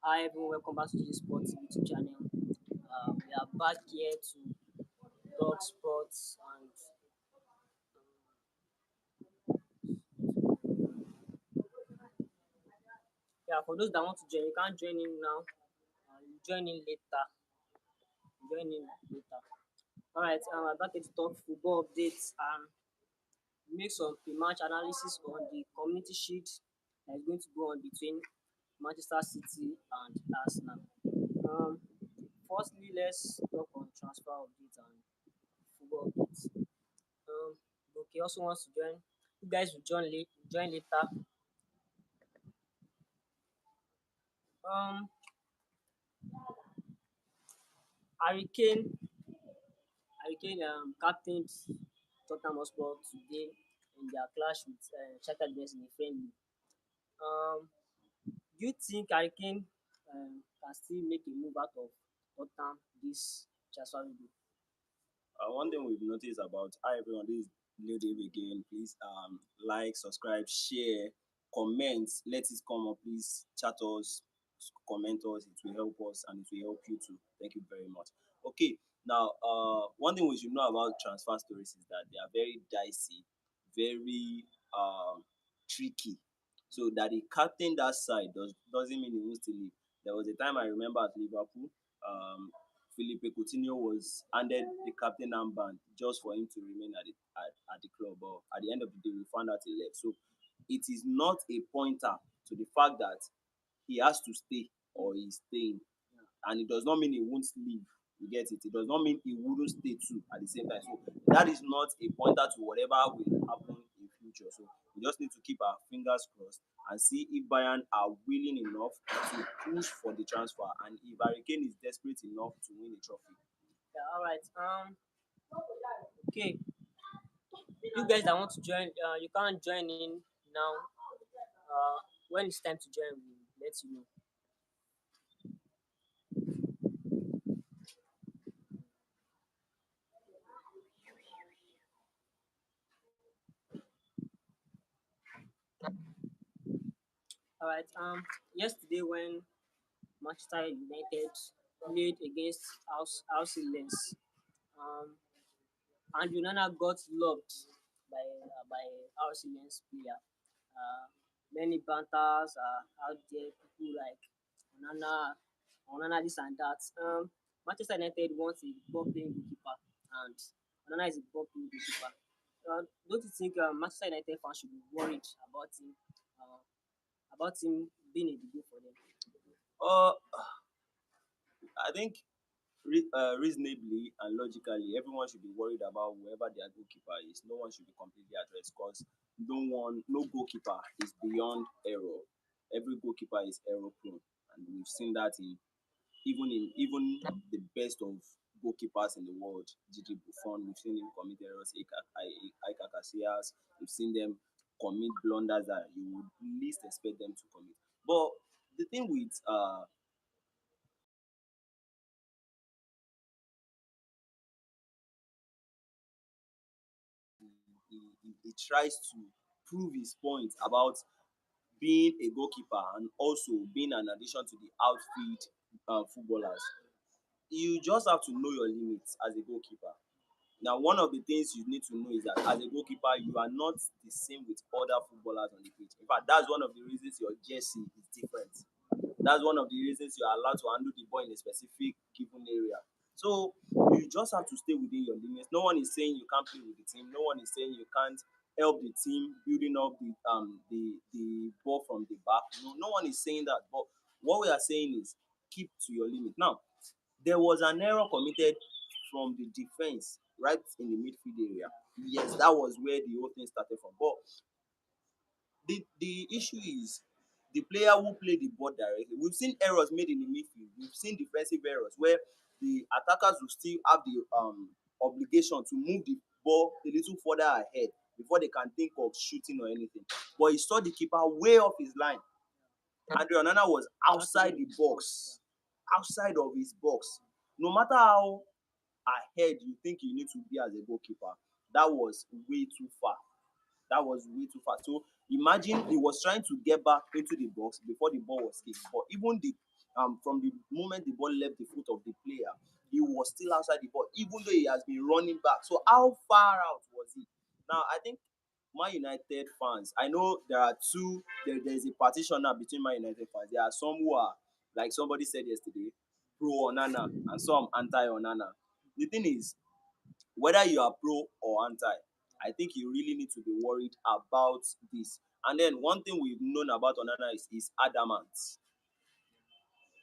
Hi everyone, welcome back to Jay Sport YouTube channel. We are back here to talk sports and yeah, for those that want to join, you can't join in now. You join in later. Join in later. All right, I'm back here to talk football updates and make some pre-match analysis on the Community Shield that is going to go on between Manchester City and Arsenal. Um, Firstly, let's talk on transfer updates and football updates. Um, okay, also wants to join. You guys will join later. Um, Harry Kane, captained Tottenham Hotspur today in their clash with Shakhtar Donetsk in a friendly. Um, do you think Harry Kane can still make a move out of Tottenham this transfer window? One thing we've noticed about hi everyone, this is LeoDave again. Please like, subscribe, share, comment. Let it come up. Please chat us, comment us. It will help us and it will help you too. Thank you very much. Okay, now one thing we should know about transfer stories is that they are very dicey, very tricky. So that the captain that side doesn't mean he wants to leave. There was a time I remember at Liverpool. Philippe Coutinho was handed the captain armband just for him to remain at the club. But at the end of the day, we found out he left. So it is not a pointer to the fact that he has to stay or he's staying. And it does not mean he won't leave. You get it? It does not mean he wouldn't stay too at the same time. So that is not a pointer to whatever will happen in future. So we just need to keep our fingers crossed and see if Bayern are willing enough to push for the transfer and if Hurricane is desperate enough to win a trophy. Yeah, all right. Okay, you guys that want to join, you can't join in now. When it's time to join, we'll let you know. All right. Yesterday when Manchester United played against House Lens, um, and Unana got loved by House Lens player. Uh, Many banters are out there. People like Onana, Onana this and that. Manchester United wants a ball playing goalkeeper, and Onana is a ball playing goalkeeper. Don't you think Manchester United fans should be worried uh, about him being a debut for them? Uh, I think reasonably and logically, everyone should be worried about whoever their goalkeeper is. No one should be completely at rest because no goalkeeper is beyond error. Every goalkeeper is error prone, and we've seen that even the best of goalkeepers in the world, Gigi Buffon. We've seen him commit errors. Iker Casillas. We've seen them commit blunders that you would least expect them to commit. But the thing with he tries to prove his point about being a goalkeeper and also being an addition to the outfield footballers. You just have to know your limits as a goalkeeper. Now, one of the things you need to know is that as a goalkeeper, you are not the same with other footballers on the pitch. In fact, that's one of the reasons your jersey is different. That's one of the reasons you are allowed to handle the ball in a specific given area. So you just have to stay within your limits. No one is saying you can't play with the team. No one is saying you can't help the team building up the ball from the back. No one is saying that. But what we are saying is keep to your limit. Now, there was an error committed from the defense right in the midfield area. Yes, that was where the whole thing started from. But the issue is the player who played the ball directly. We've seen errors made in the midfield. We've seen defensive errors where the attackers will still have the obligation to move the ball a little further ahead before they can think of shooting or anything. But he saw the keeper way off his line. Andre Onana was outside the box, outside of his box. No matter how ahead you think you need to be as a goalkeeper, that was way too far. That was way too far. So imagine he was trying to get back into the box before the ball was kicked. But even from the moment the ball left the foot of the player, he was still outside the ball, even though he has been running back. So how far out was he? Now I think Man United fans, I know there are two, there's a partition now between Man United fans. There are some who are, like somebody said yesterday, pro Onana and some anti Onana. The thing is, whether you are pro or anti, I think you really need to be worried about this. And then one thing we've known about Onana is adamant.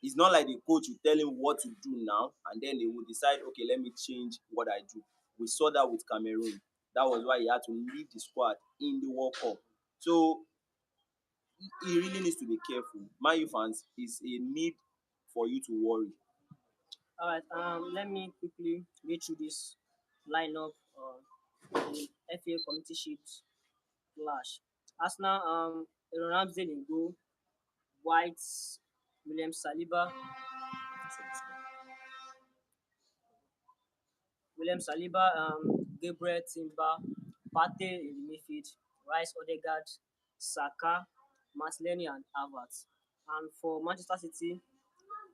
It's not like the coach will tell him what to do now and then he will decide, okay, let me change what I do. We saw that with Cameroon. That was why he had to leave the squad in the World Cup. So he really needs to be careful. Man U fans, is a need for you to worry. All right. Let me quickly read through this lineup. The FA Community Shield clash. Arsenal. Aaron Ramsdale in goal. White. William Saliba. William Saliba. Gabriel Timber. Partey in the midfield. Rice, Odegaard, Saka, Martinelli, and Havertz. And for Manchester City,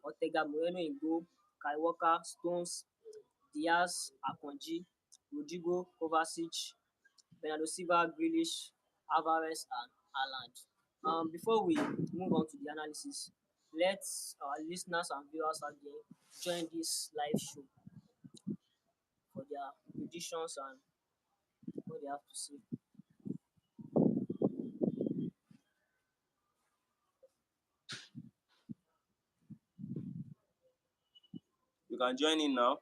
Ortega Moreno in goal. Kai Walker, Stones, Diaz, Akonji, Rodrigo, Kovacic, Bernardo Silva, Grealish, Alvarez, and Haaland. Before we move on to the analysis, let our listeners and viewers out there join this live show for their predictions and what they have to say. You can join in now.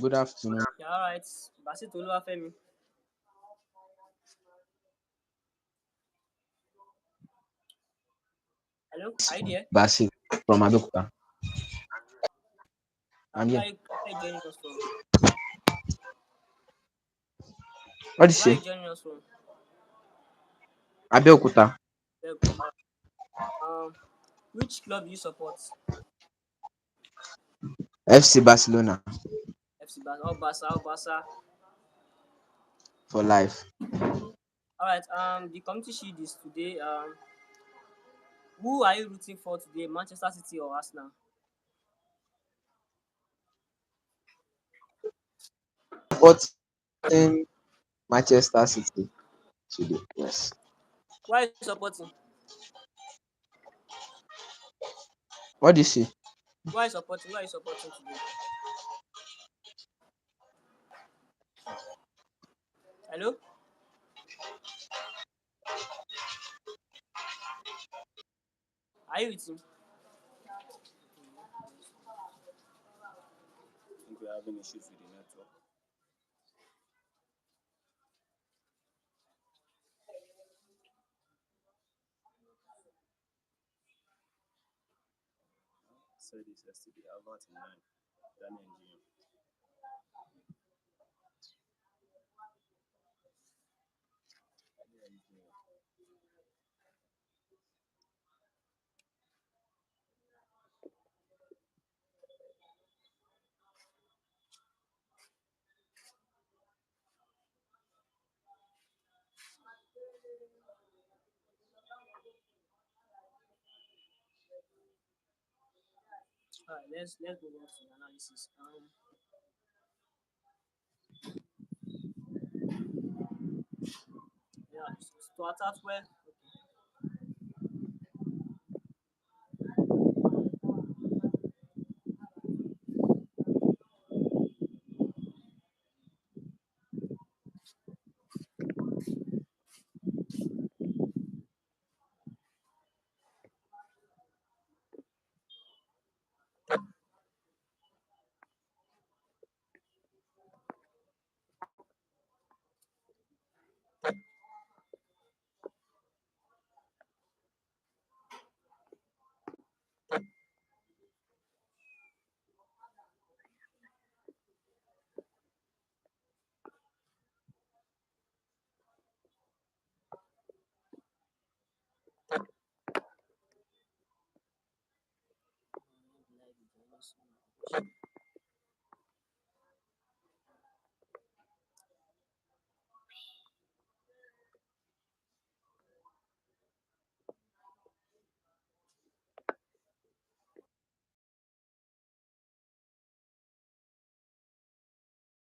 Good afternoon. Yeah, all right. Basit Oluwafemi. Hello, are you there? Basil from Abeokuta. I'm Where here. are you joining us from? What did you Where are you say? joining us from? Abeokuta. All right. Which club do you support? FC Barcelona FC Barca. Oh, Barca. Oh, Barca. for life. All right. The community shield is today. Who are you rooting for today? Manchester City or Arsenal? Supporting Manchester City today. Yes. Why are you supporting? What did you say? Why are you supporting? Why are you supporting today? Hello. Are you with him? having issues with the network. Said this yesterday. Albert in line. Daniel GM. Yeah, he's there. All right, let's move on to the analysis. Yeah, to attack where